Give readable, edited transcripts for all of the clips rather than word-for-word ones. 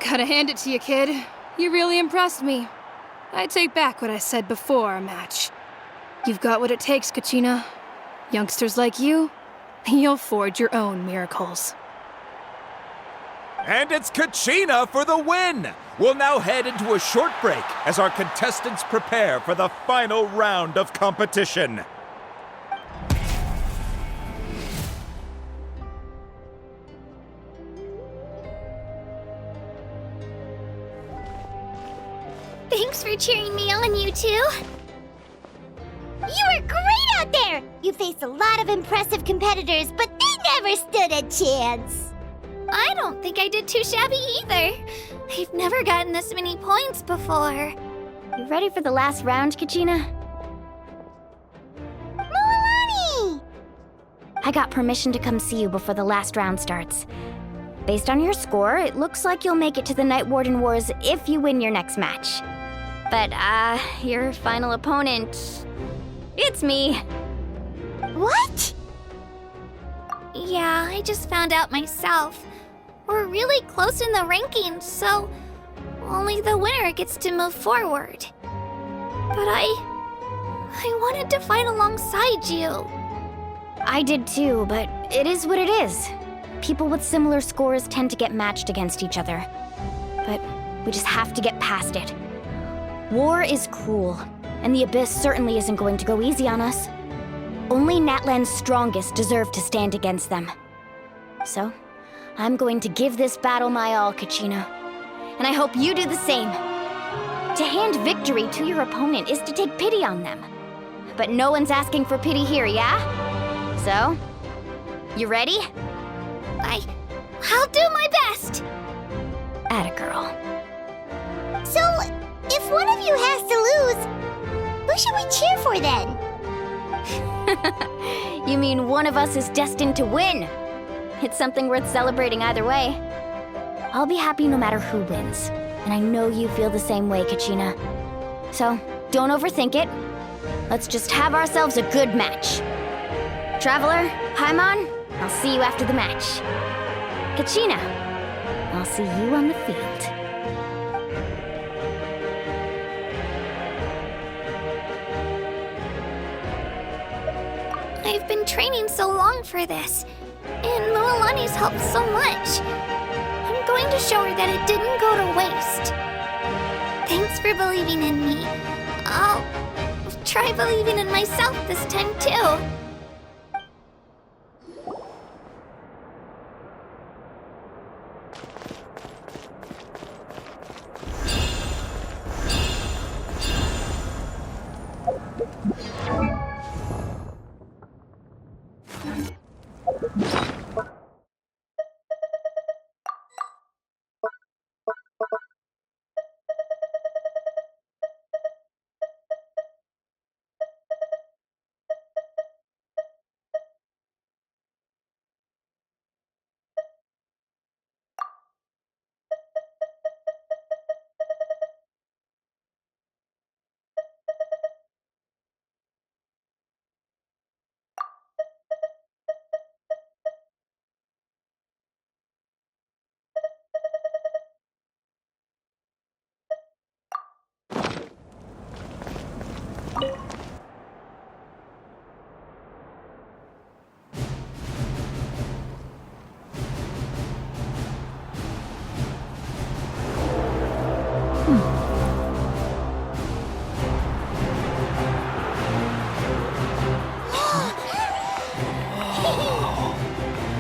Gotta hand it to you, kid. You really impressed me. I take back what I said before our match. You've got what it takes, Kachina. Youngsters like you, you'll forge your own miracles. And it's Kachina for the win! We'll now head into a short break as our contestants prepare for the final round of competition. Thanks for cheering me on, you two. You were great out there! You faced a lot of impressive competitors, but they never stood a chance. I don't think I did too shabby either. I've never gotten this many points before. You ready for the last round, Kachina? Milani! I got permission to come see you before the last round starts. Based on your score, it looks like you'll make it to the Night Warden Wars if you win your next match. But, your final opponent... it's me. What? Yeah, I just found out myself. We're really close in the rankings, so only the winner gets to move forward. But I wanted to fight alongside you. I did too, but it is what it is. People with similar scores tend to get matched against each other. But we just have to get past it. War is cruel, and the Abyss certainly isn't going to go easy on us. Only Natlan's strongest deserve to stand against them. So, I'm going to give this battle my all, Kachina. And I hope you do the same. To hand victory to your opponent is to take pity on them. But no one's asking for pity here, yeah? So, you ready? I'll do my best! Atta girl. So, if one of you has to lose, who should we cheer for then? You mean one of us is destined to win? It's something worth celebrating either way. I'll be happy no matter who wins. And I know you feel the same way, Kachina. So, don't overthink it. Let's just have ourselves a good match. Traveler, Paimon, I'll see you after the match. Kachina, I'll see you on the field. I've been training so long for this, and Milani's helped so much. I'm going to show her that it didn't go to waste. Thanks for believing in me. I'll try believing in myself this time too.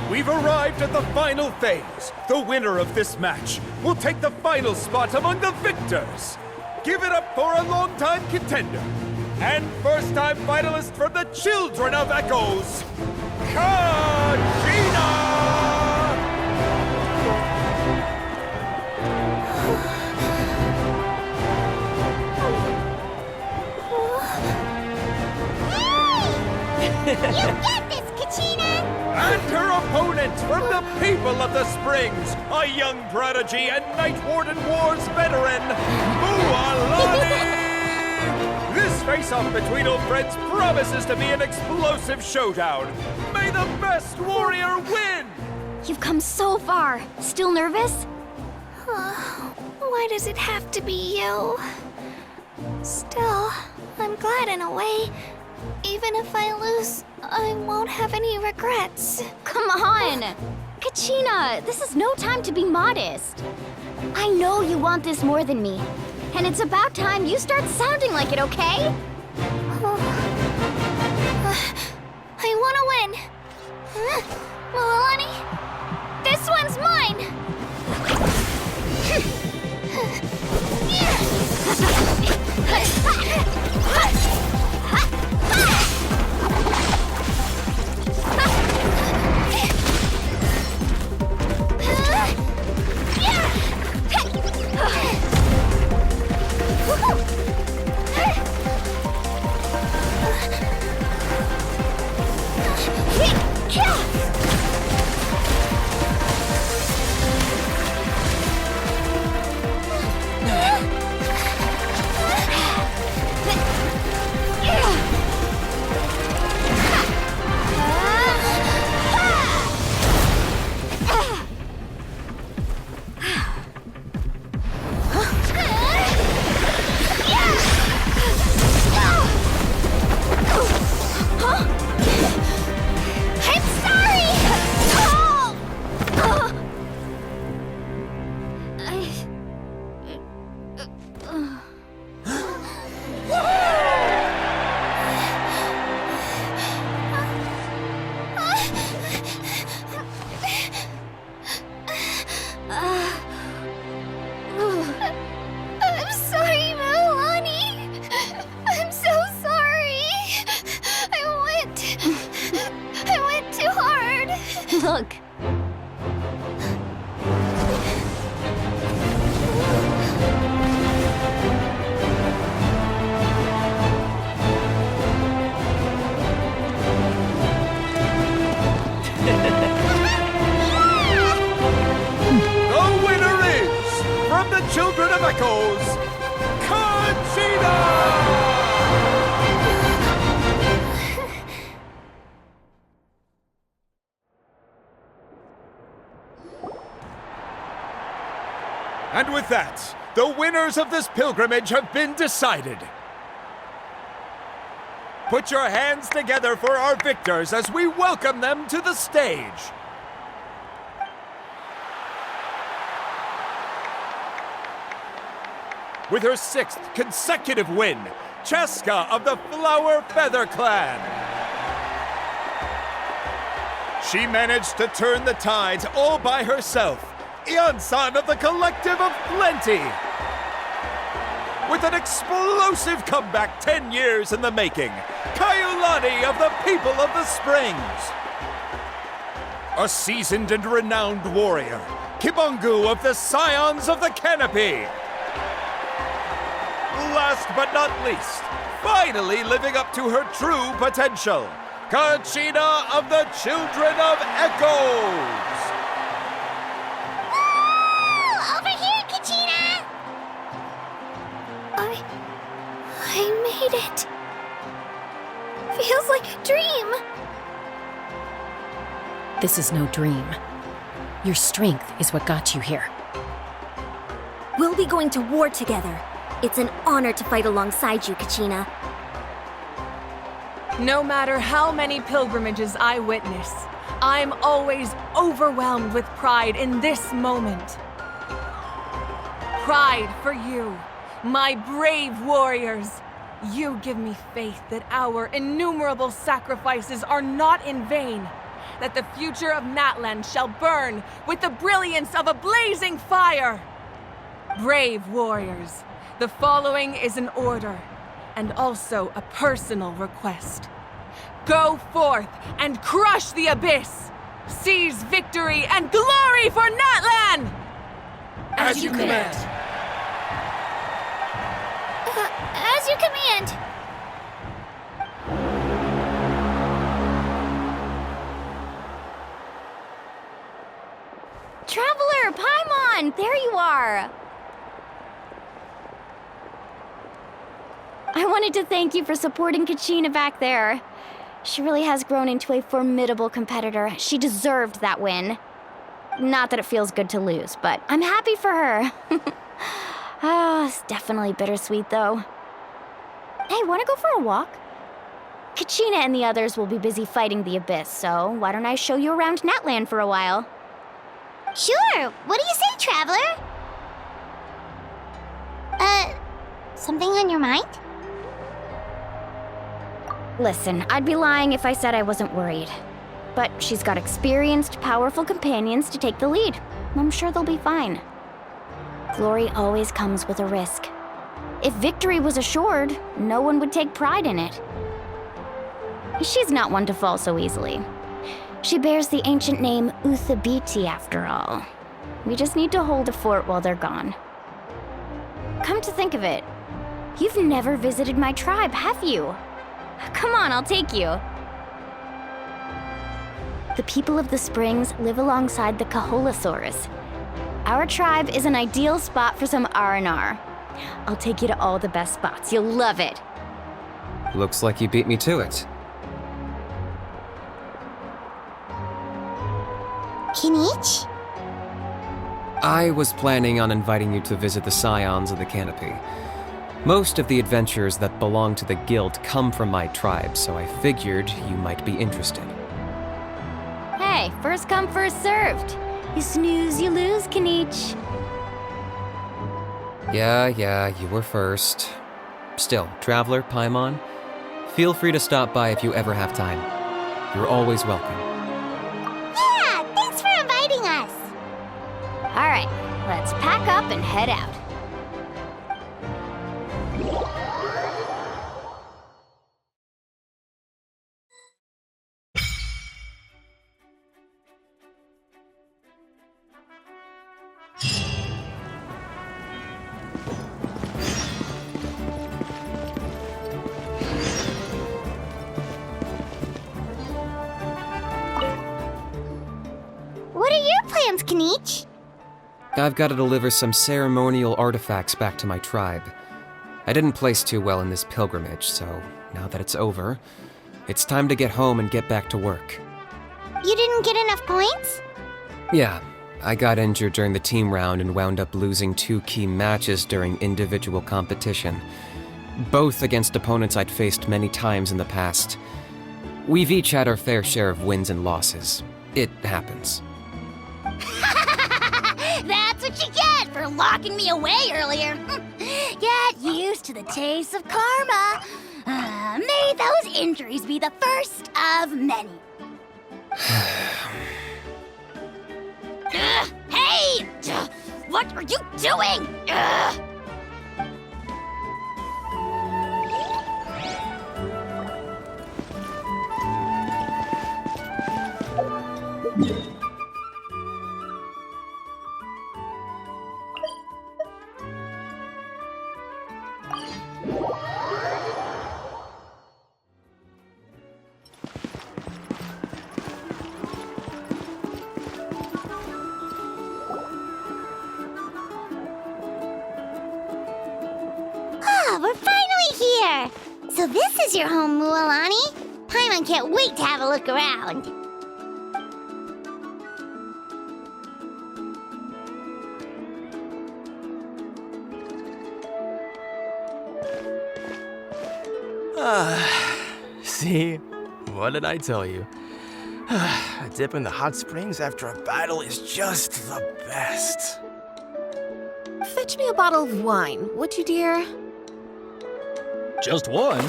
We've arrived at the final phase. The winner of this match will take the final spot among the victors. Give it up for a longtime contender and first-time finalist from the Children of Echoes, Kachina! You get this, Kachina! And her opponent from the people of the Springs, a young prodigy and Night Warden Wars veteran, Mualani! This face-off between old friends promises to be an explosive showdown. May the best warrior win! You've come so far. Still nervous? Why does it have to be you? Still, I'm glad in a way. Even if I lose, I won't have any regrets. Come on! Kachina, this is no time to be modest. I know you want this more than me. And it's about time you start sounding like it, okay? I want to win. Milani, this one's mine. I'm sorry, Milani. I'm so sorry. I went too hard. Look. From the Children of Echoes, Kachina! And with that, the winners of this pilgrimage have been decided. Put your hands together for our victors as we welcome them to the stage. With her 6th consecutive win, Cheska of the Flower Feather Clan. She managed to turn the tides all by herself. Ian-san of the Collective of Plenty. With an explosive comeback 10 years in the making, Kaiulani of the People of the Springs. A seasoned and renowned warrior, Kibungu of the Scions of the Canopy. Last but not least, finally living up to her true potential, Kachina of the Children of Echoes! Woo! Over here, Kachina! I made it. Feels like a dream. This is no dream. Your strength is what got you here. We'll be going to war together. It's an honor to fight alongside you, Kachina. No matter how many pilgrimages I witness, I'm always overwhelmed with pride in this moment. Pride for you, my brave warriors. You give me faith that our innumerable sacrifices are not in vain, that the future of Natlan shall burn with the brilliance of a blazing fire. Brave warriors, the following is an order, and also a personal request. Go forth and crush the abyss! Seize victory and glory for Natlan! As you command. As you command. Traveler, Paimon, there you are! I wanted to thank you for supporting Kachina back there. She really has grown into a formidable competitor. She deserved that win. Not that it feels good to lose, but I'm happy for her. It's definitely bittersweet, though. Hey, wanna go for a walk? Kachina and the others will be busy fighting the Abyss, so why don't I show you around Natland for a while? Sure. What do you say, Traveler? Something on your mind? Listen, I'd be lying if I said I wasn't worried. But she's got experienced, powerful companions to take the lead. I'm sure they'll be fine. Glory always comes with a risk. If victory was assured, no one would take pride in it. She's not one to fall so easily. She bears the ancient name Uthabiti, after all. We just need to hold the fort while they're gone. Come to think of it, you've never visited my tribe, have you? Come on, I'll take you. The people of the Springs live alongside the Kaholasaurus. Our tribe is an ideal spot for some R&R. I'll take you to all the best spots. You'll love it. Looks like you beat me to it. Kinich? I was planning on inviting you to visit the Scions of the Canopy. Most of the adventures that belong to the Guild come from my tribe, so I figured you might be interested. Hey, first come, first served. You snooze, you lose, Kinich. Yeah, you were first. Still, Traveler, Paimon, feel free to stop by if you ever have time. You're always welcome. Yeah, thanks for inviting us. All right, let's pack up and head out. What are your plans, Kinich? I've got to deliver some ceremonial artifacts back to my tribe. I didn't place too well in this pilgrimage, so now that it's over, it's time to get home and get back to work. You didn't get enough points? Yeah, I got injured during the team round and wound up losing 2 key matches during individual competition, both against opponents I'd faced many times in the past. We've each had our fair share of wins and losses. It happens. That's what you get for locking me away earlier. Get used to the taste of karma. May those injuries be the first of many. Hey! What are you doing? We're finally here! So this is your home, Mualani? Paimon can't wait to have a look around. See? What did I tell you? A dip in the hot springs after a battle is just the best. Fetch me a bottle of wine, would you, dear? Just one?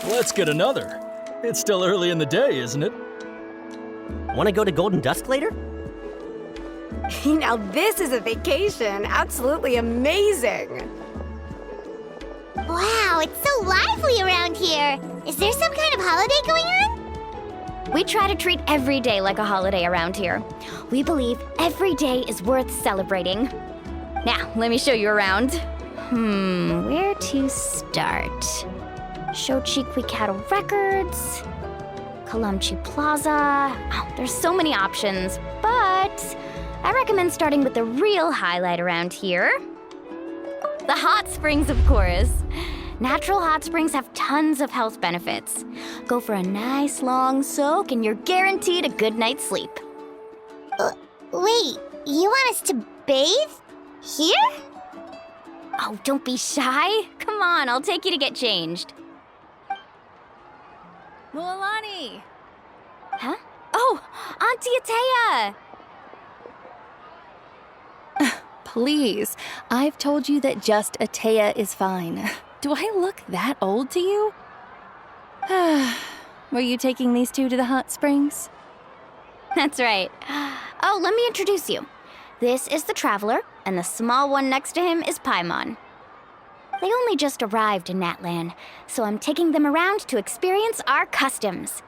Let's get another. It's still early in the day, isn't it? Want to go to Golden Dusk later? Now this is a vacation. Absolutely amazing. Wow, it's so lively around here. Is there some kind of holiday going on? We try to treat every day like a holiday around here. We believe every day is worth celebrating. Now, let me show you around. Where to start? Shochiqui Cattle Records, Kalamchi Plaza. Oh, there's so many options, but I recommend starting with the real highlight around here. The hot springs, of course. Natural hot springs have tons of health benefits. Go for a nice long soak and you're guaranteed a good night's sleep. Wait, you want us to bathe? Here? Oh, don't be shy. Come on, I'll take you to get changed. Mualani! Huh? Oh, Auntie Atea! Please, I've told you that just Atea is fine. Do I look that old to you? Were you taking these two to the hot springs? That's right. Oh, let me introduce you. This is the Traveler, and the small one next to him is Paimon. They only just arrived in Natlan, so I'm taking them around to experience our customs.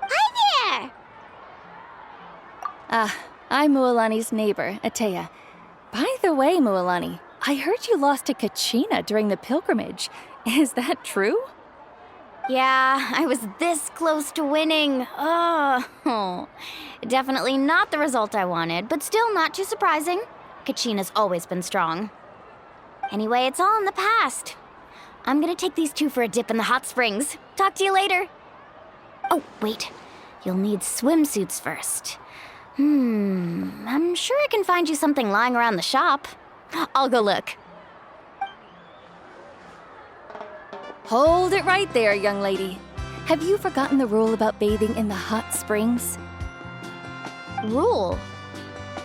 Hi there! I'm Mualani's neighbor, Atea. By the way, Mualani, I heard you lost to Kachina during the pilgrimage. Is that true? Yeah, I was this close to winning. Oh, definitely not the result I wanted, but still not too surprising. Kachina's always been strong. Anyway, it's all in the past. I'm gonna take these two for a dip in the hot springs. Talk to you later. Oh, wait. You'll need swimsuits first. I'm sure I can find you something lying around the shop. I'll go look. Hold it right there, young lady. Have you forgotten the rule about bathing in the hot springs? Rule?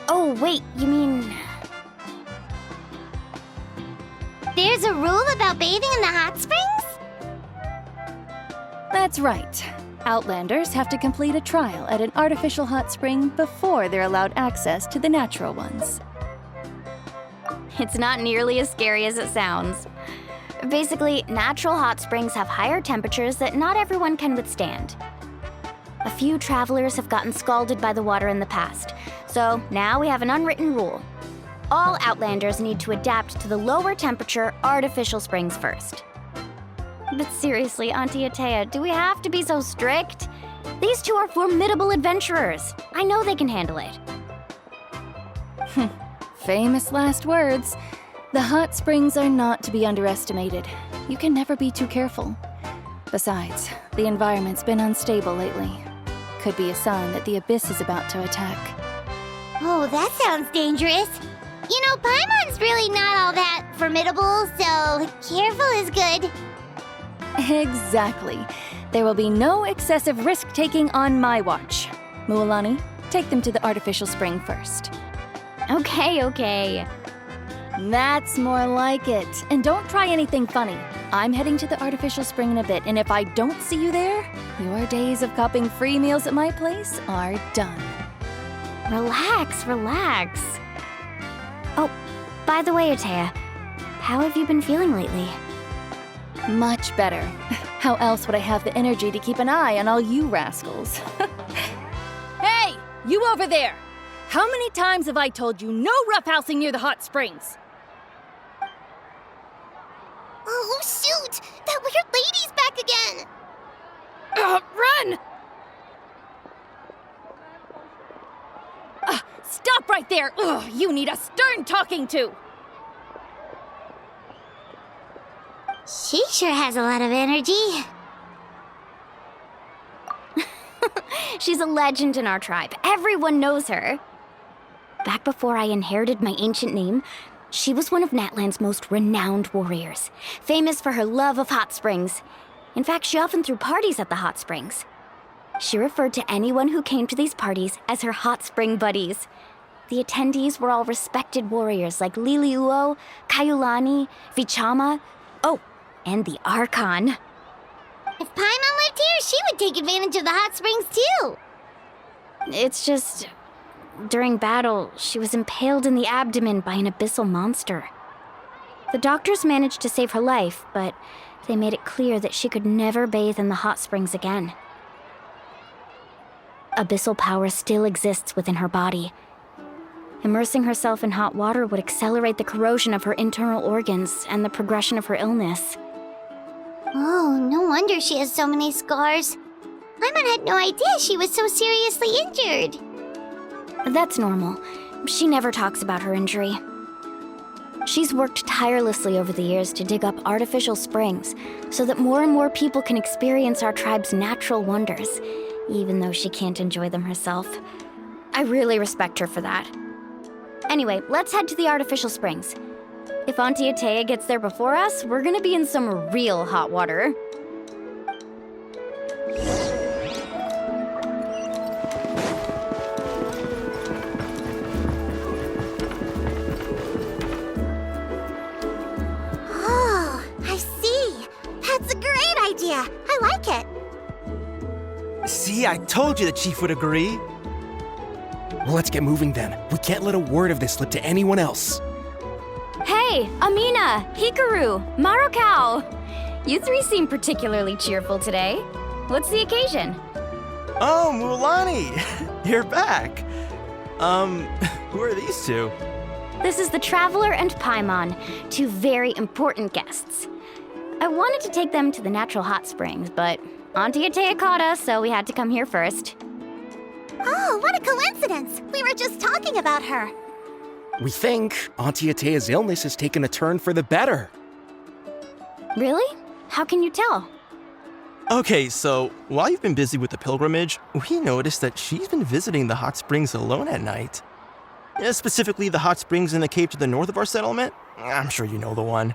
Oh, wait, you mean... There's a rule about bathing in the hot springs? That's right. Outlanders have to complete a trial at an artificial hot spring before they're allowed access to the natural ones. It's not nearly as scary as it sounds. Basically, natural hot springs have higher temperatures that not everyone can withstand. A few travelers have gotten scalded by the water in the past, so now we have an unwritten rule. All Outlanders need to adapt to the lower temperature artificial springs first. But seriously, Auntie Atea, do we have to be so strict? These two are formidable adventurers. I know they can handle it. Famous last words. The hot springs are not to be underestimated. You can never be too careful. Besides, the environment's been unstable lately. Could be a sign that the abyss is about to attack. Oh, that sounds dangerous. You know, Paimon's really not all that formidable, so careful is good. Exactly. There will be no excessive risk-taking on my watch. Mualani, take them to the artificial spring first. Okay. That's more like it. And don't try anything funny. I'm heading to the artificial spring in a bit, and if I don't see you there, your days of copping free meals at my place are done. Relax. Oh, by the way, Atea, how have you been feeling lately? Much better. How else would I have the energy to keep an eye on all you rascals? Hey, you over there! How many times have I told you no roughhousing near the hot springs? Oh, shoot! That weird lady's back again! Run! Stop right there! Ugh, you need a stern talking to! She sure has a lot of energy. She's a legend in our tribe. Everyone knows her. Back before I inherited my ancient name, she was one of Natlan's most renowned warriors, famous for her love of hot springs. In fact, she often threw parties at the hot springs. She referred to anyone who came to these parties as her hot spring buddies. The attendees were all respected warriors like Liliuo, Kaiulani, Vichama, and the Archon. If Paimon lived here, she would take advantage of the hot springs too. It's just, during battle, she was impaled in the abdomen by an abyssal monster. The doctors managed to save her life, but they made it clear that she could never bathe in the hot springs again. Abyssal power still exists within her body. Immersing herself in hot water would accelerate the corrosion of her internal organs and the progression of her illness. Oh, no wonder she has so many scars. Paimon had no idea she was so seriously injured. That's normal. She never talks about her injury. She's worked tirelessly over the years to dig up artificial springs so that more and more people can experience our tribe's natural wonders, even though she can't enjoy them herself. I really respect her for that. Anyway, let's head to the artificial springs. If Auntie Atea gets there before us, we're gonna be in some real hot water. Oh, I see. That's a great idea. I like it. See, I told you the chief would agree. Well, let's get moving then. We can't let a word of this slip to anyone else. Hey, Amina, Hikaru, Marukao! You three seem particularly cheerful today. What's the occasion? Oh, Mulani! You're back. Who are these two? This is the Traveler and Paimon, two very important guests. I wanted to take them to the natural hot springs, but Auntie Atea caught us, so we had to come here first. Oh, what a coincidence! We were just talking about her. We think Auntie Atea's illness has taken a turn for the better. Really? How can you tell? Okay, so while you've been busy with the pilgrimage, we noticed that she's been visiting the hot springs alone at night. Specifically, the hot springs in the cave to the north of our settlement. I'm sure you know the one.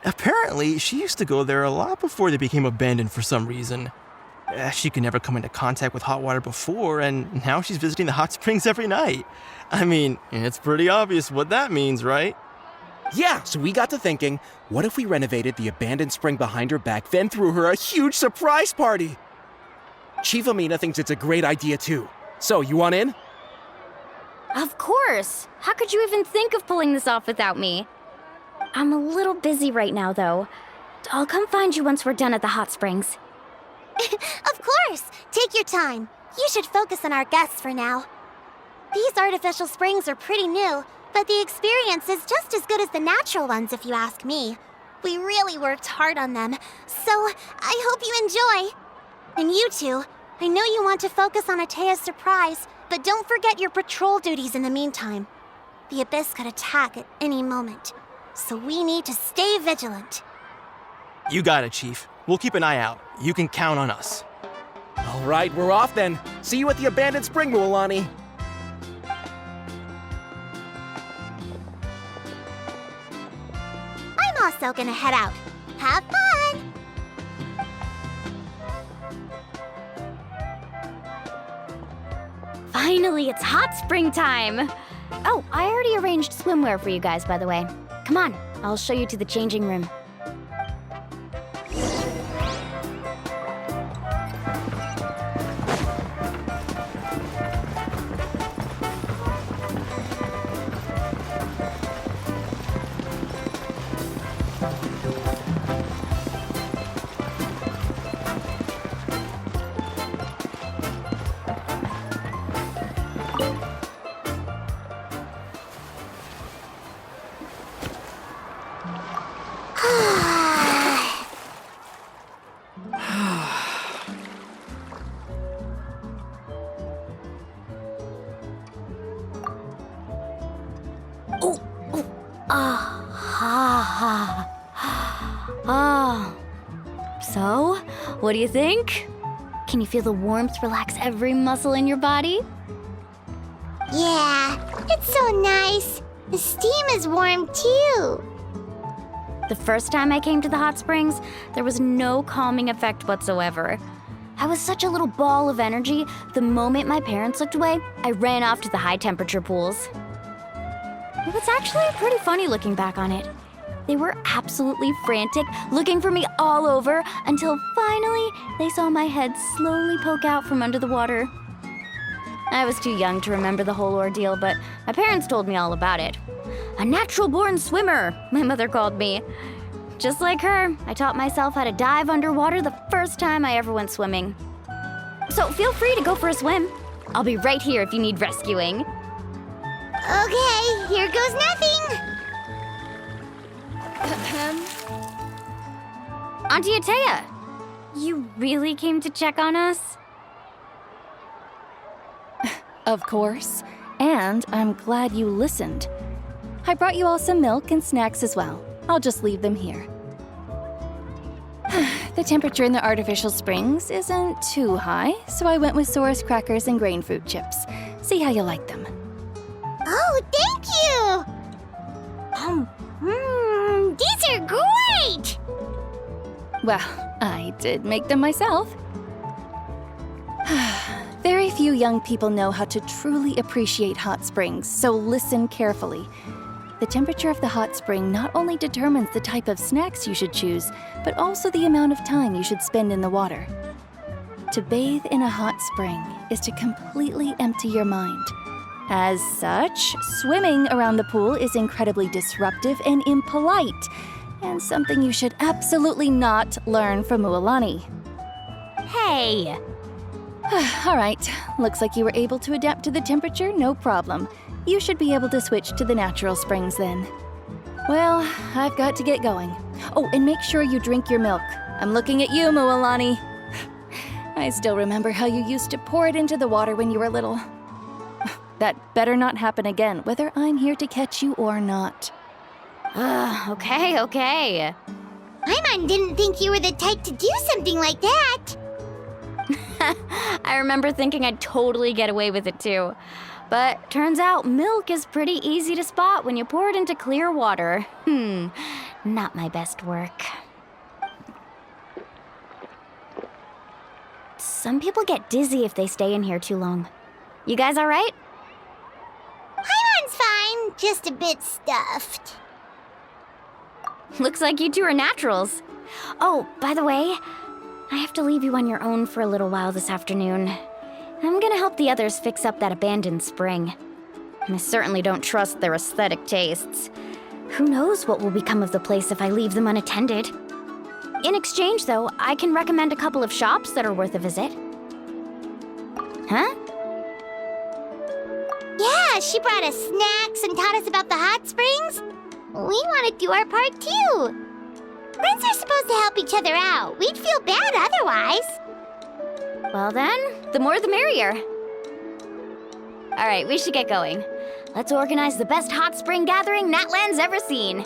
Apparently, she used to go there a lot before they became abandoned for some reason. She could never come into contact with hot water before, and now she's visiting the hot springs every night. I mean, it's pretty obvious what that means, right? Yeah, so we got to thinking, what if we renovated the abandoned spring behind her back, then threw her a huge surprise party? Chief Amina thinks it's a great idea too. So, you want in? Of course! How could you even think of pulling this off without me? I'm a little busy right now, though. I'll come find you once we're done at the hot springs. Of course! Take your time. You should focus on our guests for now. These artificial springs are pretty new, but the experience is just as good as the natural ones if you ask me. We really worked hard on them, so I hope you enjoy. And you two, I know you want to focus on Atea's surprise, but don't forget your patrol duties in the meantime. The Abyss could attack at any moment, so we need to stay vigilant. You got it, Chief. We'll keep an eye out. You can count on us. All right, we're off then. See you at the abandoned spring, Mualani. I'm also gonna head out. Have fun! Finally, it's hot spring time! Oh, I already arranged swimwear for you guys, by the way. Come on, I'll show you to the changing room. So, what do you think? Can you feel the warmth relax every muscle in your body? Yeah, it's so nice. The steam is warm too. The first time I came to the hot springs, there was no calming effect whatsoever. I was such a little ball of energy, the moment my parents looked away, I ran off to the high temperature pools. It was actually pretty funny looking back on it. They were absolutely frantic, looking for me all over, until finally they saw my head slowly poke out from under the water. I was too young to remember the whole ordeal, but my parents told me all about it. A natural-born swimmer, my mother called me. Just like her, I taught myself how to dive underwater the first time I ever went swimming. So feel free to go for a swim. I'll be right here if you need rescuing. Okay, here goes nothing. Auntie Atea, you really came to check on us? Of course. And I'm glad you listened. I brought you all some milk and snacks as well. I'll just leave them here. The temperature in the artificial springs isn't too high, so I went with Saurus crackers and grain fruit chips. See how you like them. Oh, thank you! these are great! Well, I did make them myself. Very few young people know how to truly appreciate hot springs, so listen carefully. The temperature of the hot spring not only determines the type of snacks you should choose, but also the amount of time you should spend in the water. To bathe in a hot spring is to completely empty your mind. As such, swimming around the pool is incredibly disruptive and impolite, and something you should absolutely not learn from Mualani. Hey! All right, looks like you were able to adapt to the temperature, no problem. You should be able to switch to the natural springs then. Well, I've got to get going. Oh, and make sure you drink your milk. I'm looking at you, Mualani. I still remember how you used to pour it into the water when you were little. That better not happen again, whether I'm here to catch you or not. Okay. Paimon didn't think you were the type to do something like that. I remember thinking I'd totally get away with it too. But turns out milk is pretty easy to spot when you pour it into clear water. Not my best work. Some people get dizzy if they stay in here too long. You guys all right? Paimon's fine, just a bit stuffed. Looks like you two are naturals. Oh, by the way, I have to leave you on your own for a little while this afternoon. I'm gonna help the others fix up that abandoned spring. I certainly don't trust their aesthetic tastes. Who knows what will become of the place if I leave them unattended. In exchange, though, I can recommend a couple of shops that are worth a visit. Huh? Yeah, she brought us snacks and taught us about the hot springs. We want to do our part too. Friends are supposed to help each other out. We'd feel bad otherwise. Well then, the more the merrier. All right, we should get going. Let's organize the best hot spring gathering Natland's ever seen.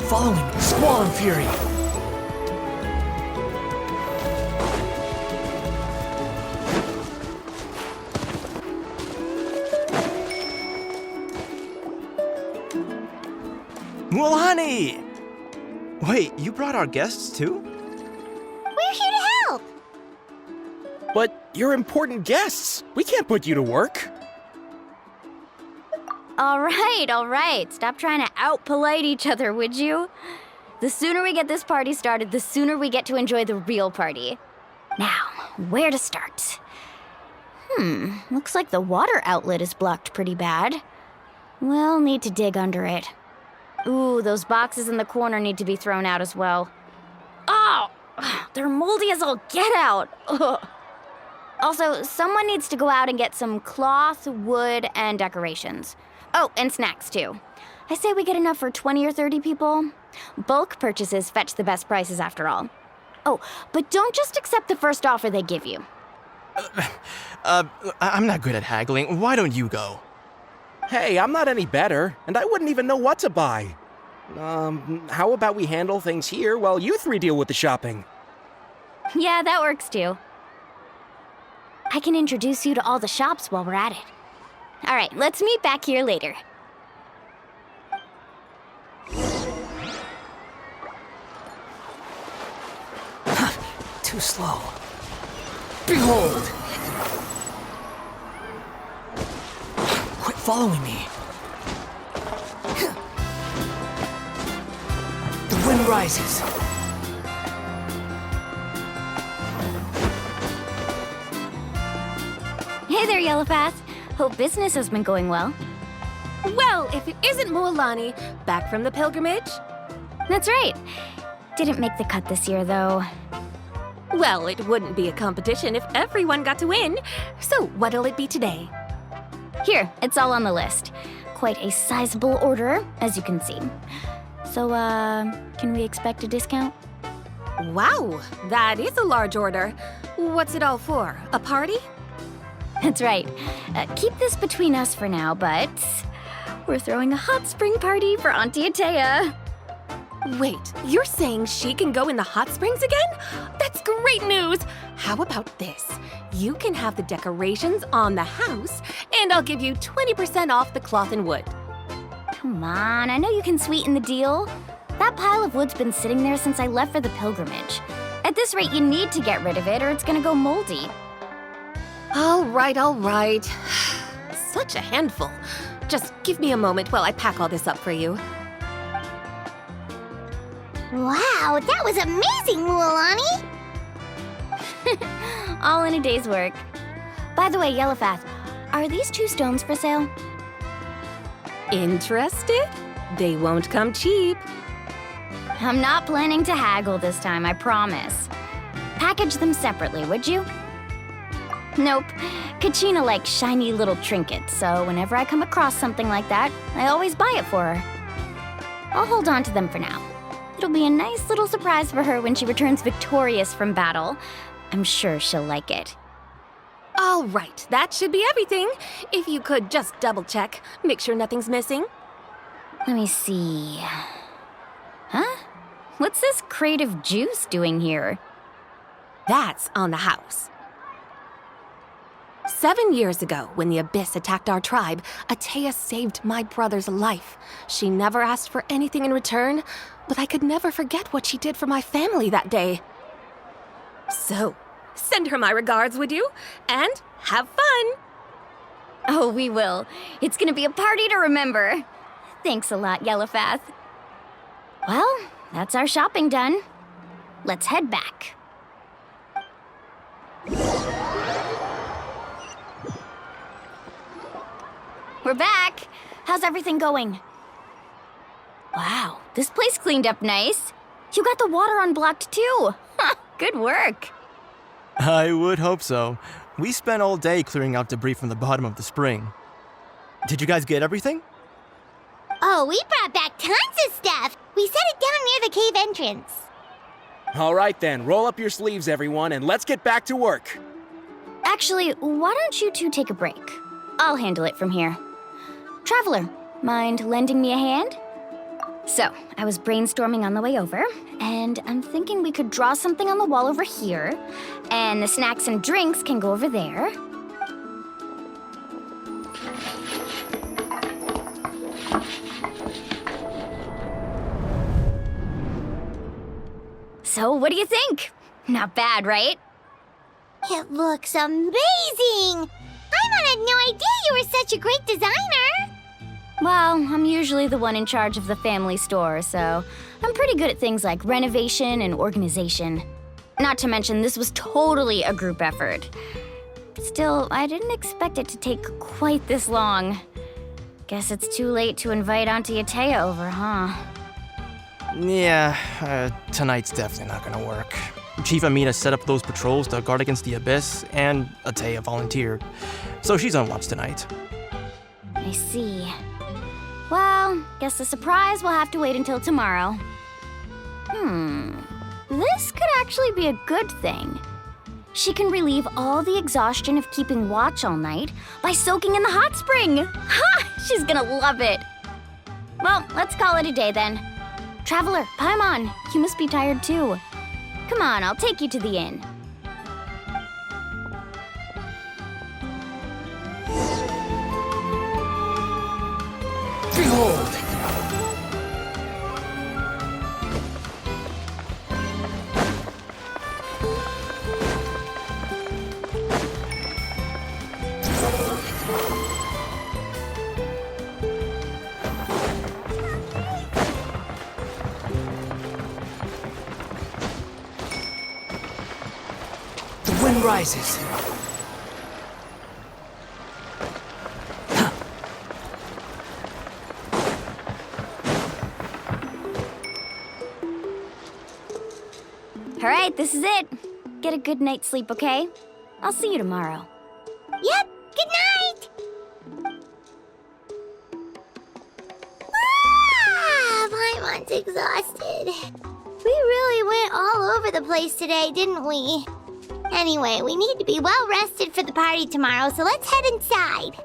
Following Squall and Fury. Mualani! Wait, you brought our guests too? We're here to help. But you're important guests. We can't put you to work. All right. Stop trying to out-polite each other, would you? The sooner we get this party started, the sooner we get to enjoy the real party. Now, where to start? Looks like the water outlet is blocked pretty bad. We'll need to dig under it. Ooh, those boxes in the corner need to be thrown out as well. Oh! They're moldy as all get out! Ugh. Also, someone needs to go out and get some cloth, wood, and decorations. Oh, and snacks too. I say we get enough for 20 or 30 people. Bulk purchases fetch the best prices after all. Oh, but don't just accept the first offer they give you. I'm not good at haggling. Why don't you go? Hey, I'm not any better, and I wouldn't even know what to buy. How about we handle things here while you three deal with the shopping? Yeah, that works too. I can introduce you to all the shops while we're at it. All right, let's meet back here later. Too slow. Behold! Quit following me. The wind rises. Hey there, Yellowpath. Hope business has been going well. Well, if it isn't Mualani, back from the pilgrimage? That's right. Didn't make the cut this year, though. Well, it wouldn't be a competition if everyone got to win. So what'll it be today? Here, it's all on the list. Quite a sizable order, as you can see. So, can we expect a discount? Wow, that is a large order. What's it all for? A party? That's right. Keep this between us for now, but we're throwing a hot spring party for Auntie Atea. Wait, you're saying she can go in the hot springs again? That's great news! How about this? You can have the decorations on the house, and I'll give you 20% off the cloth and wood. Come on, I know you can sweeten the deal. That pile of wood's been sitting there since I left for the pilgrimage. At this rate, you need to get rid of it or it's gonna go moldy. All right. Such a handful. Just give me a moment while I pack all this up for you. Wow, that was amazing, Mualani! All in a day's work. By the way, Yellowfath, are these 2 stones for sale? Interested? They won't come cheap. I'm not planning to haggle this time, I promise. Package them separately, would you? Nope. Kachina likes shiny little trinkets, so whenever I come across something like that, I always buy it for her. I'll hold on to them for now. It'll be a nice little surprise for her when she returns victorious from battle. I'm sure she'll like it. All right, that should be everything. If you could just double check, make sure nothing's missing. Let me see. Huh? What's this crate of juice doing here? That's on the house. 7 years ago, when the Abyss attacked our tribe, Atea saved my brother's life. She never asked for anything in return, but I could never forget what she did for my family that day. So, send her my regards, would you? And have fun! Oh, we will. It's gonna be a party to remember. Thanks a lot, Yellowfath. Well, that's our shopping done. Let's head back. We're back. How's everything going? Wow, this place cleaned up nice. You got the water unblocked too. Good work. I would hope so. We spent all day clearing out debris from the bottom of the spring. Did you guys get everything? Oh, we brought back tons of stuff! We set it down near the cave entrance. All right then, roll up your sleeves, everyone, and let's get back to work. Actually, why don't you two take a break? I'll handle it from here. Traveler, mind lending me a hand? So, I was brainstorming on the way over, and I'm thinking we could draw something on the wall over here, and the snacks and drinks can go over there. So, what do you think? Not bad, right? It looks amazing! I had no idea you were such a great designer! Well, I'm usually the one in charge of the family store, so I'm pretty good at things like renovation and organization. Not to mention, this was totally a group effort. Still, I didn't expect it to take quite this long. Guess it's too late to invite Auntie Atea over, huh? Yeah, tonight's definitely not gonna work. Chief Amina set up those patrols to guard against the Abyss, and Atea volunteered. So she's on watch tonight. I see. Well, guess the surprise will have to wait until tomorrow. This could actually be a good thing. She can relieve all the exhaustion of keeping watch all night by soaking in the hot spring. Ha! She's gonna love it. Well, let's call it a day then. Traveler, Paimon, you must be tired too. Come on, I'll take you to the inn. Behold! The wind rises. All right, this is it. Get a good night's sleep, okay? I'll see you tomorrow. Yep, good night! Paimon's exhausted. We really went all over the place today, didn't we? Anyway, we need to be well rested for the party tomorrow, so let's head inside.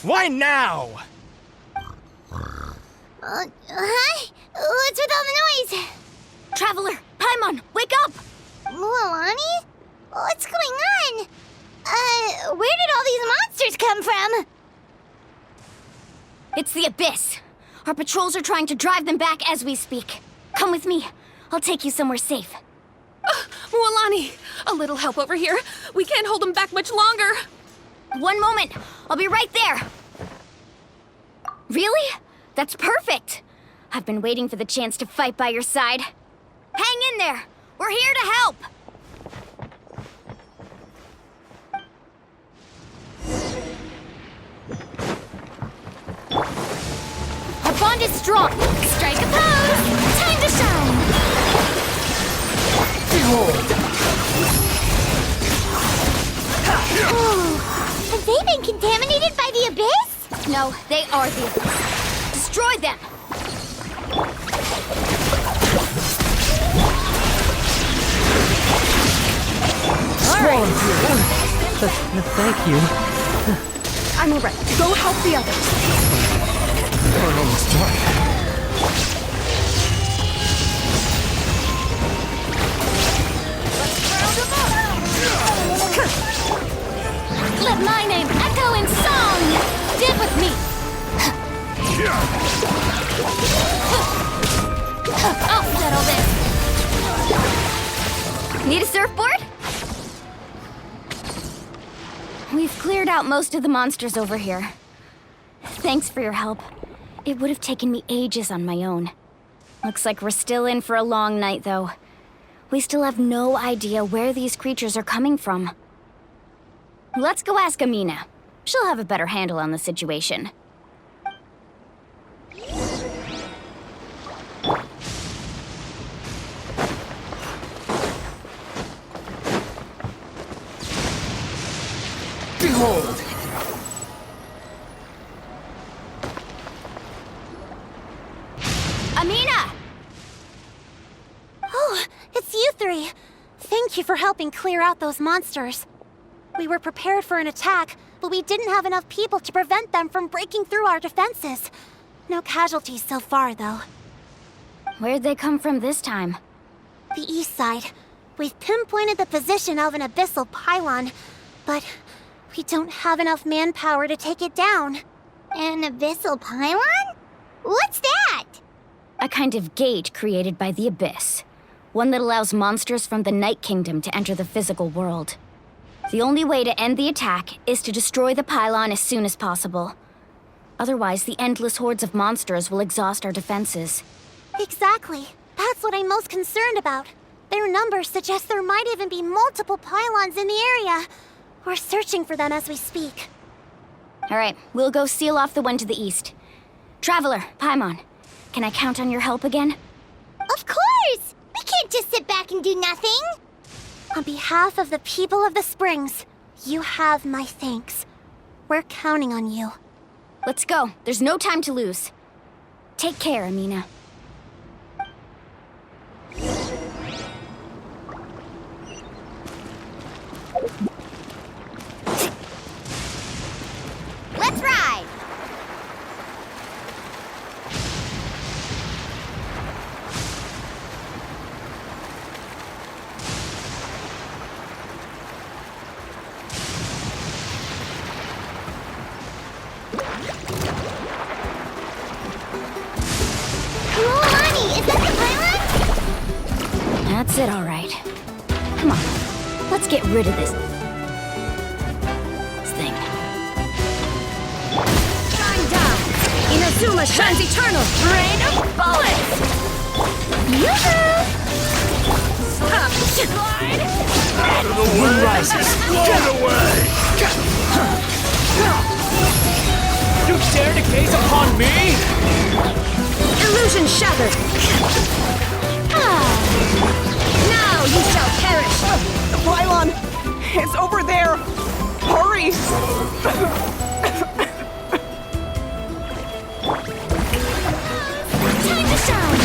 Why now? Huh? What's with all the noise? Traveler, Paimon, wake up! Mualani? What's going on? Where did all these monsters come from? It's the Abyss. Our patrols are trying to drive them back as we speak. Come with me. I'll take you somewhere safe. Mualani, a little help over here. We can't hold them back much longer. One moment. I'll be right there. Really? That's perfect. I've been waiting for the chance to fight by your side. Hang in there. We're here to help. Our bond is strong. Strike a pose. Time to shine. Behold! Oh, have they been contaminated by the Abyss? No, they are the Abyss. Destroy them. Swarm! Thank you. I'm alright. Go help the others. We're almost done. Let my name echo in song! Dip with me! I'll settle this! Need a surfboard? We've cleared out most of the monsters over here. Thanks for your help. It would have taken me ages on my own. Looks like we're still in for a long night, though. We still have no idea where these creatures are coming from. Let's go ask Amina. She'll have a better handle on the situation. Behold! Amina! Oh, it's you three. Thank you for helping clear out those monsters. We were prepared for an attack, but we didn't have enough people to prevent them from breaking through our defenses. No casualties so far, though. Where'd they come from this time? The east side. We've pinpointed the position of an abyssal pylon, but we don't have enough manpower to take it down. An abyssal pylon? What's that? A kind of gate created by the Abyss. One that allows monsters from the Night Kingdom to enter the physical world. The only way to end the attack is to destroy the pylon as soon as possible. Otherwise, the endless hordes of monsters will exhaust our defenses. Exactly. That's what I'm most concerned about. Their numbers suggest there might even be multiple pylons in the area. We're searching for them as we speak. All right, we'll go seal off the one to the east. Traveler, Paimon, can I count on your help again? Of course! We can't just sit back and do nothing! On behalf of the people of the Springs, you have my thanks. We're counting on you. Let's go. There's no time to lose. Take care, Amina. Let's ride! Mualani, is that the pylon? That's it, all right. Come on, let's get rid of this thing. Shine down! Inazuma shines eternal! Rain of bullets! Yoo-hoo! Slide! Out of the way! Moon rises! Get away! dare to gaze upon me? Illusion shattered! Now you shall perish! The pylon! It's over there! Hurry! Time to shine!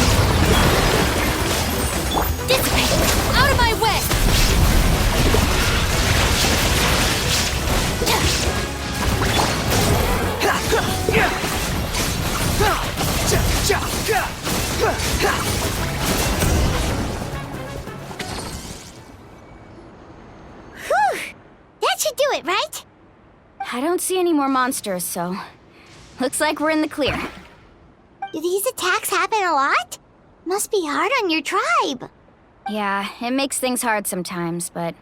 Dissipate! Out of my way! Whew! That should do it, right? I don't see any more monsters, so looks like we're in the clear. Do these attacks happen a lot? Must be hard on your tribe. Yeah, it makes things hard sometimes, but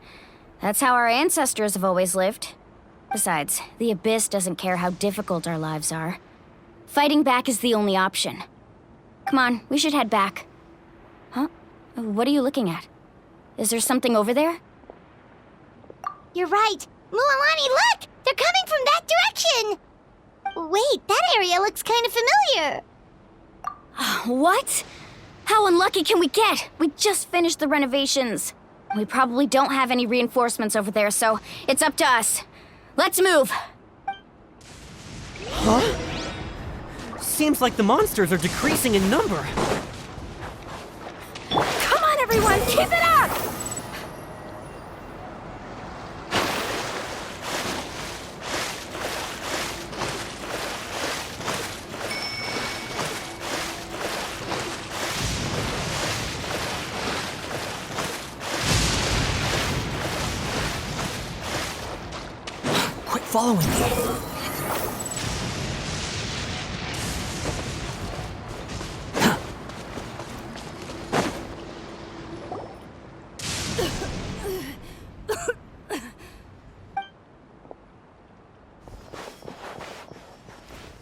that's how our ancestors have always lived. Besides, the Abyss doesn't care how difficult our lives are. Fighting back is the only option. Come on, we should head back. Huh? What are you looking at? Is there something over there? You're right. Mualani, look! They're coming from that direction! Wait, that area looks kind of familiar. What? How unlucky can we get? We just finished the renovations. We probably don't have any reinforcements over there, so it's up to us. Let's move! Huh? Seems like the monsters are decreasing in number. Come on, everyone! Keep it up! Quit following me.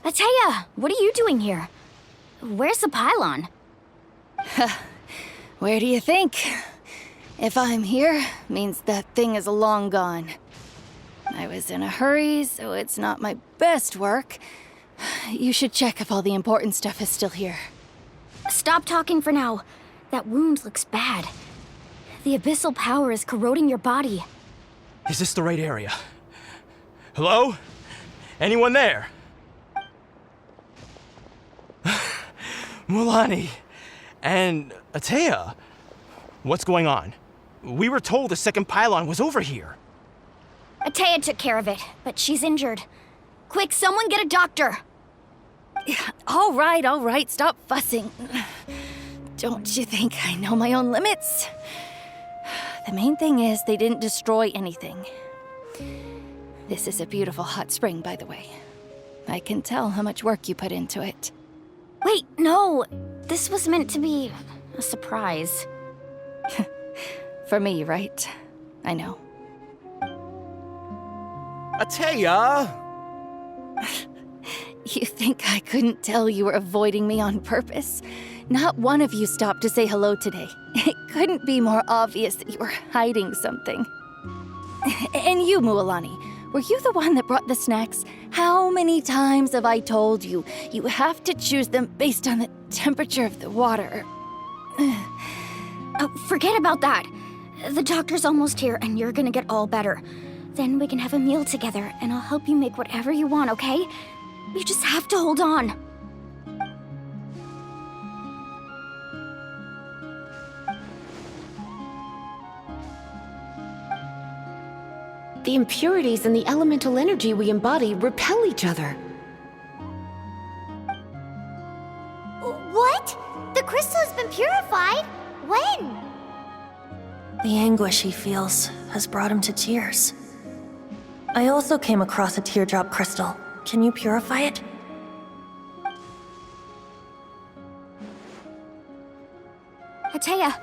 Ateya, what are you doing here? Where's the pylon? Where do you think? If I'm here, means that thing is long gone. I was in a hurry, so it's not my best work. You should check if all the important stuff is still here. Stop talking for now. That wound looks bad. The abyssal power is corroding your body. Is this the right area? Hello? Anyone there? Mualani and Ateya, what's going on? We were told the second pylon was over here. Ateya took care of it, but she's injured. Quick, someone get a doctor! All right, stop fussing. Don't you think I know my own limits? The main thing is they didn't destroy anything. This is a beautiful hot spring, by the way. I can tell how much work you put into it. Wait, no! This was meant to be a surprise. For me, right? I know. Ateya! You think I couldn't tell you were avoiding me on purpose? Not one of you stopped to say hello today. It couldn't be more obvious that you were hiding something. And you, Mualani, were you the one that brought the snacks? How many times have I told you, you have to choose them based on the temperature of the water? Oh, forget about that. The doctor's almost here, and you're gonna get all better. Then we can have a meal together, and I'll help you make whatever you want, okay? You just have to hold on. The impurities and the elemental energy we embody repel each other. What? The crystal has been purified? When? The anguish he feels has brought him to tears. I also came across a teardrop crystal. Can you purify it? Ateya!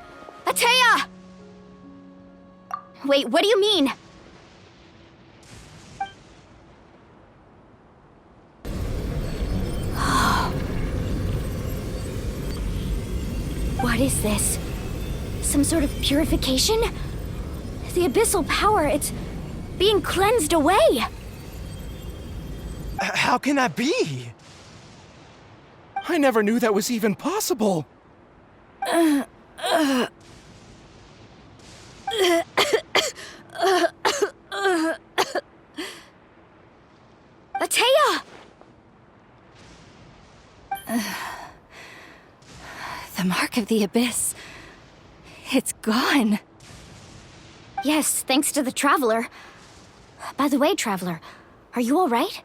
Ateya! Wait, what do you mean? What is this? Some sort of purification? The abyssal power, it's being cleansed away! How can that be? I never knew that was even possible. Atea! The mark of the abyss. It's gone. Yes, thanks to the Traveler. By the way, Traveler, are you all right?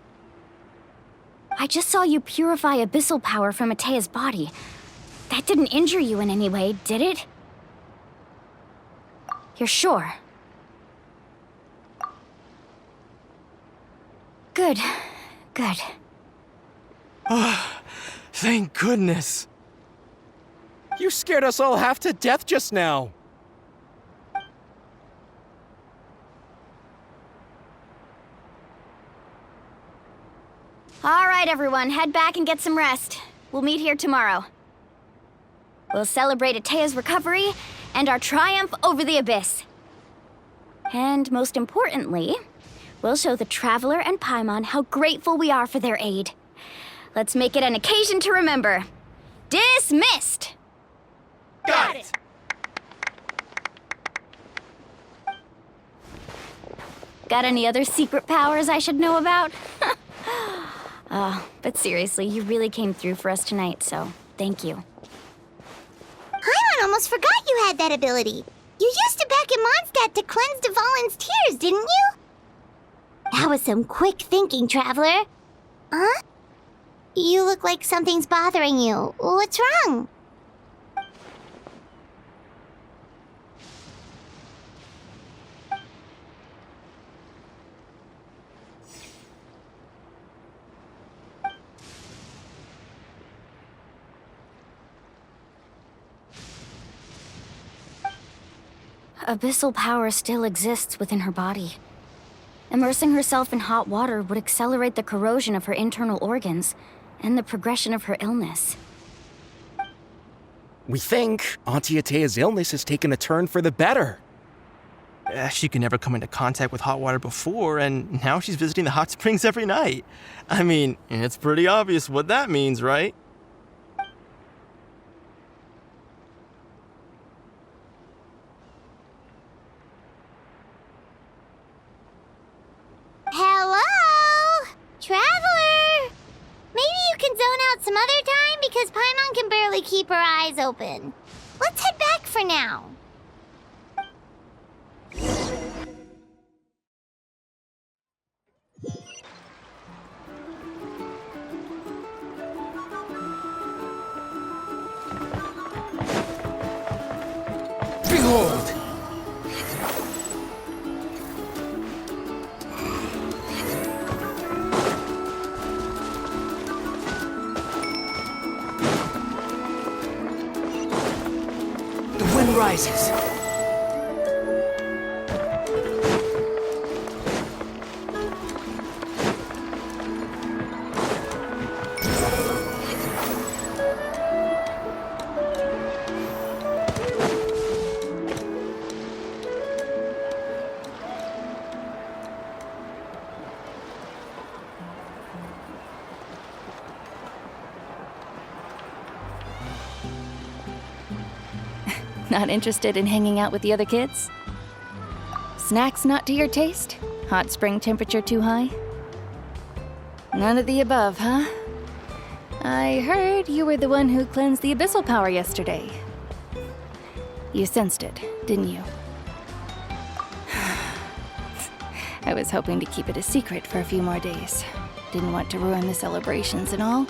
I just saw you purify abyssal power from Atea's body. That didn't injure you in any way, did it? You're sure? Good. Good. Thank goodness. You scared us all half to death just now. All right, everyone, head back and get some rest. We'll meet here tomorrow. We'll celebrate Atea's recovery and our triumph over the abyss. And most importantly, we'll show the Traveler and Paimon how grateful we are for their aid. Let's make it an occasion to remember. Dismissed! Got it! Got any other secret powers I should know about? But seriously, you really came through for us tonight, so thank you. Paimon almost forgot you had that ability. You used it back in Mondstadt to cleanse Dvalin's tears, didn't you? That was some quick thinking, Traveler. Huh? You look like something's bothering you. What's wrong? Abyssal power still exists within her body. Immersing herself in hot water would accelerate the corrosion of her internal organs and the progression of her illness. We think Auntie Atea's illness has taken a turn for the better. She could never come into contact with hot water before, and now she's visiting the hot springs every night. I mean, it's pretty obvious what that means, right? Hello? Traveler? Maybe you can zone out some other time because Paimon can barely keep her eyes open. Let's head back for now. Behold! The wind rises. Not interested in hanging out with the other kids? Snacks not to your taste? Hot spring temperature too high? None of the above, huh? I heard you were the one who cleansed the abyssal power yesterday. You sensed it, didn't you? I was hoping to keep it a secret for a few more days. Didn't want to ruin the celebrations and all,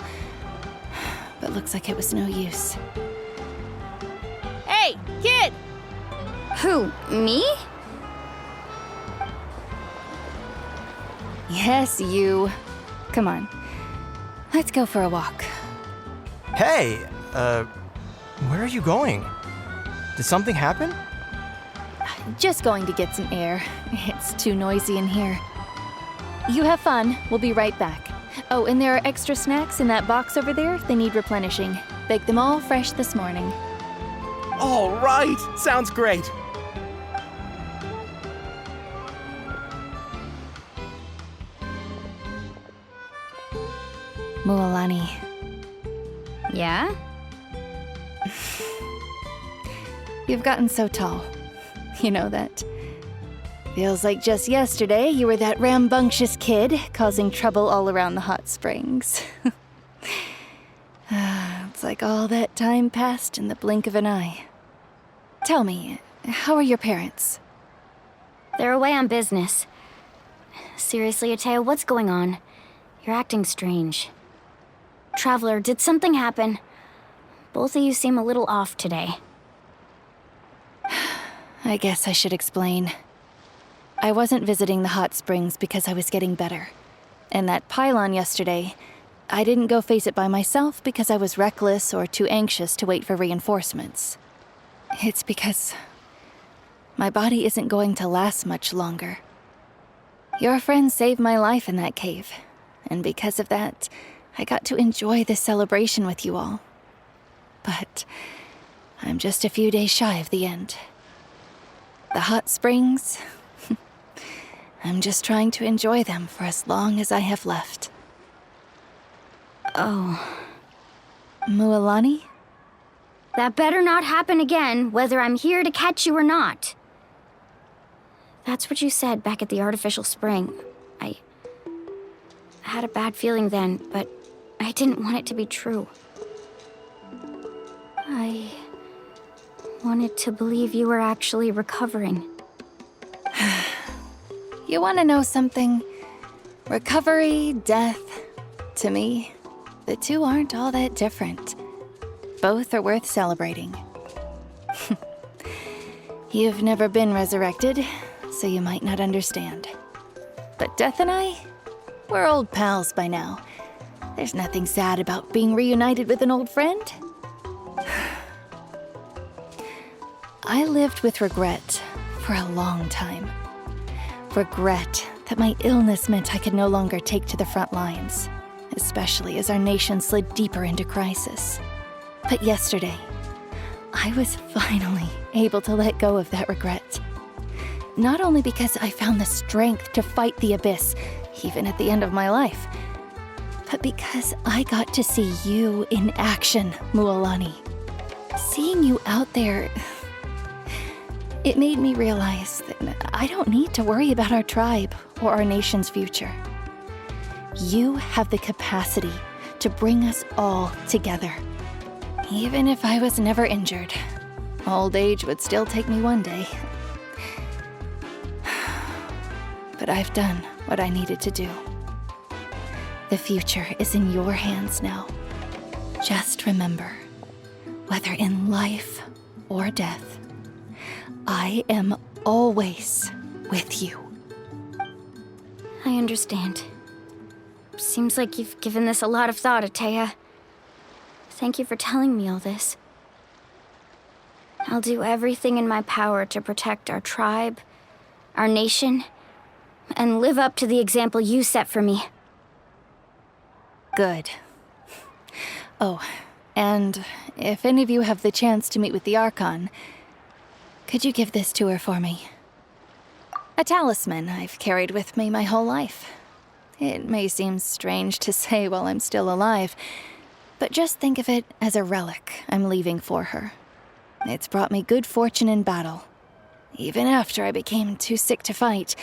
but looks like it was no use. Hey, kid! Who, me? Yes, you. Come on. Let's go for a walk. Hey, where are you going? Did something happen? Just going to get some air. It's too noisy in here. You have fun. We'll be right back. Oh, and there are extra snacks in that box over there. They need replenishing. Baked them all fresh this morning. All right, sounds great. Mualani. Yeah? You've gotten so tall. You know that. Feels like just yesterday you were that rambunctious kid causing trouble all around the hot springs. It's like all that time passed in the blink of an eye. Tell me, how are your parents? They're away on business. Seriously, Atea, what's going on? You're acting strange. Traveler, did something happen? Both of you seem a little off today. I guess I should explain. I wasn't visiting the hot springs because I was getting better. And that pylon yesterday, I didn't go face it by myself because I was reckless or too anxious to wait for reinforcements. It's because my body isn't going to last much longer. Your friend saved my life in that cave, and because of that, I got to enjoy this celebration with you all. But I'm just a few days shy of the end. The hot springs, I'm just trying to enjoy them for as long as I have left. Oh. Mualani? That better not happen again, whether I'm here to catch you or not. That's what you said back at the artificial spring. I had a bad feeling then, but I didn't want it to be true. I wanted to believe you were actually recovering. You want to know something? Recovery, death, to me, the two aren't all that different. Both are worth celebrating. You've never been resurrected, so you might not understand. But Death and I, we're old pals by now. There's nothing sad about being reunited with an old friend. I lived with regret for a long time. Regret that my illness meant I could no longer take to the front lines, especially as our nation slid deeper into crisis. But yesterday, I was finally able to let go of that regret. Not only because I found the strength to fight the abyss, even at the end of my life, but because I got to see you in action, Mualani. Seeing you out there, it made me realize that I don't need to worry about our tribe or our nation's future. You have the capacity to bring us all together. Even if I was never injured, old age would still take me one day. But I've done what I needed to do. The future is in your hands now. Just remember, whether in life or death, I am always with you. I understand. Seems like you've given this a lot of thought, Atea. Thank you for telling me all this. I'll do everything in my power to protect our tribe, our nation, and live up to the example you set for me. Good. Oh, and if any of you have the chance to meet with the Archon, could you give this to her for me? A talisman I've carried with me my whole life. It may seem strange to say while I'm still alive, but just think of it as a relic I'm leaving for her. It's brought me good fortune in battle. Even after I became too sick to fight,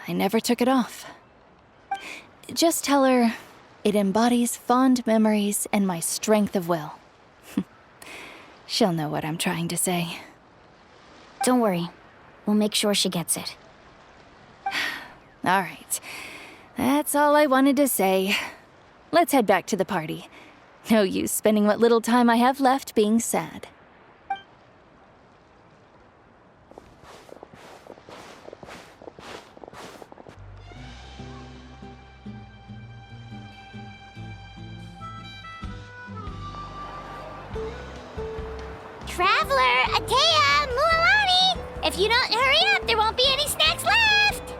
I never took it off. Just tell her it embodies fond memories and my strength of will. She'll know what I'm trying to say. Don't worry. We'll make sure she gets it. All right. That's all I wanted to say. Let's head back to the party. No use spending what little time I have left being sad. Traveler, Atea, Mualani! If you don't hurry up, there won't be any snacks left!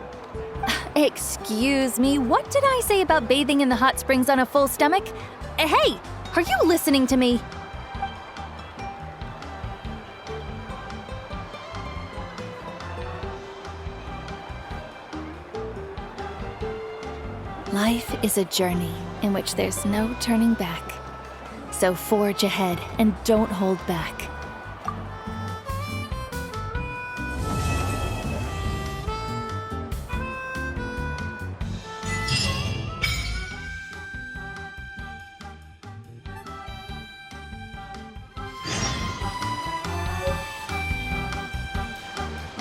Excuse me, what did I say about bathing in the hot springs on a full stomach? Hey, are you listening to me? Life is a journey, in which there's no turning back. So forge ahead and don't hold back.